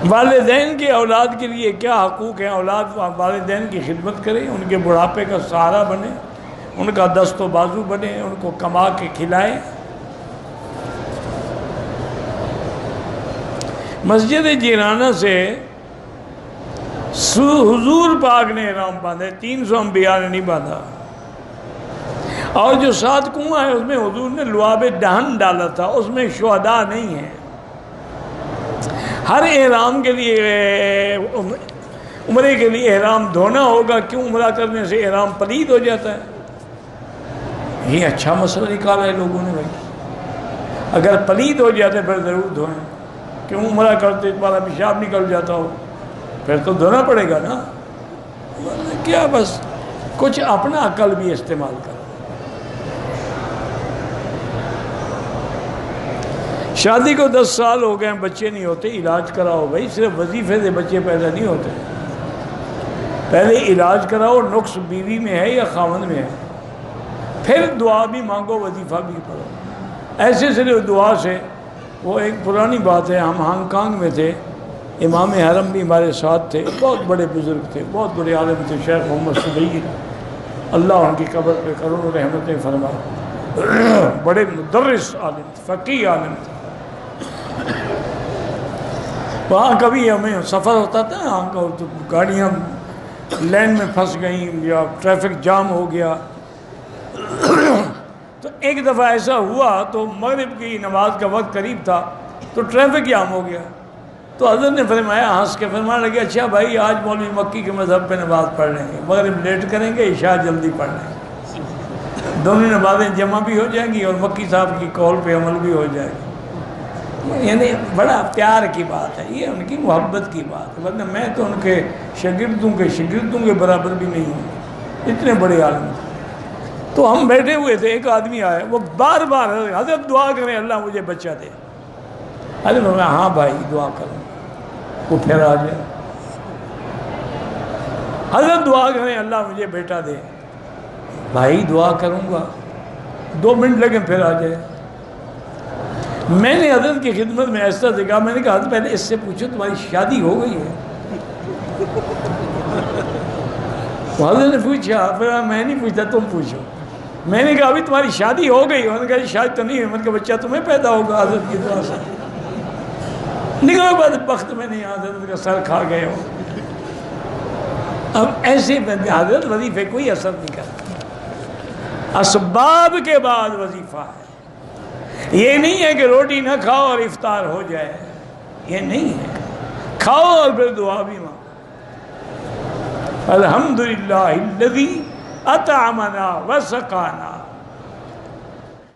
والدین کی اولاد کے لیے کیا حقوق ہیں؟ اولاد والدین کی خدمت کرے، ان کے بڑھاپے کا سہارا بنے، ان کا دست و بازو بنے، ان کو کما کے کھلائے۔ مسجد جیرانہ سے حضور پاک نے احرام باندھے، 300 انبیاء نے نہیں باندھا۔ اور جو 7 کنواں ہے اس میں حضور نے لعاب دہن ڈالا تھا، اس میں شہداء نہیں ہیں۔ ہر احرام کے لیے عمرے کے لیے احرام دھونا ہوگا، کیوں عمرہ کرنے سے احرام پلید ہو جاتا ہے؟ یہ اچھا مسئلہ نکالا ہے لوگوں نے بھائی، اگر پلید ہو جاتا ہے پھر ضرور دھوئیں، کیوں عمرہ کرتے تمہارا پیشاب نکل جاتا ہو پھر تو دھونا پڑے گا نا۔ کیا بس کچھ اپنا عقل بھی استعمال کرو۔ شادی کو 10 سال ہو گئے، بچے نہیں ہوتے، علاج کراؤ بھائی، صرف وظیفے سے بچے پیدا نہیں ہوتے، پہلے علاج کراؤ، نقص بیوی میں ہے یا خاوند میں ہے، پھر دعا بھی مانگو، وظیفہ بھی پڑھو۔ ایسے صرف دعا سے، وہ ایک پرانی بات ہے، ہم ہانگ کانگ میں تھے، امام حرم بھی ہمارے ساتھ تھے، بہت بڑے بزرگ تھے، بہت بڑے عالم تھے، شیخ محمد سبیل، اللہ ان کی قبر پہ کروڑوں رحمتیں فرمائے، بڑے مدرس عالم تھے، فقیہ عالم تھے۔ وہاں کبھی ہمیں سفر ہوتا تھا، وہاں تو گاڑیاں لین میں پھنس گئیں یا ٹریفک جام ہو گیا، تو ایک دفعہ ایسا ہوا تو مغرب کی نماز کا وقت قریب تھا تو ٹریفک جام ہو گیا، تو حضرت نے فرمایا، ہنس کے فرمانے لگے، اچھا بھائی آج مولوی مکی کے مذہب پہ نماز پڑھ لیں گے، مغرب لیٹ کریں گے، عشاء جلدی پڑھ لیں گے، دونوں نمازیں جمع بھی ہو جائیں گی اور مکی صاحب کی قول پہ عمل بھی ہو جائے گا۔ یعنی بڑا پیار کی بات ہے، یہ ان کی محبت کی بات ہے، ورنہ میں تو ان کے شاگردوں کے برابر بھی نہیں ہوں، اتنے بڑے عالم تھے۔ تو ہم بیٹھے ہوئے تھے، ایک آدمی آیا، وہ بار بار حضرت دعا کریں اللہ مجھے بچہ دے۔ حضرت نے ہاں بھائی دعا کروں، وہ پھر آ جائے۔ حضرت دعا کریں اللہ مجھے بیٹا دے، بھائی دعا کروں گا، 2 منٹ لگے پھر آ جائے۔ میں نے حضرت کی خدمت میں ایسا دیکھا، میں نے کہا حضرت پہلے اس سے پوچھو تمہاری شادی ہو گئی ہے؟ حضرت نے پوچھا، پھر میں نہیں پوچھتا تم پوچھو۔ میں نے کہا ابھی تمہاری شادی ہو گئی؟ انہوں نے کہا شاید تو نہیں ہوئی۔ میں نے کہا بچہ تمہیں پیدا ہوگا حضرت کی دعا سے۔ نکلو بعد وقت میں نہیں، حضرت کا سر کھا گئے ہو۔ اب ایسے بندے حضرت وظیفے کوئی اثر نہیں کرتا، اسباب کے بعد وظیفہ ہے۔ یہ نہیں ہے کہ روٹی نہ کھاؤ اور افطار ہو جائے، یہ نہیں ہے، کھاؤ اور پھر دعا بھی مانگو۔ الحمدللہ الذی اطعمنا وسقانا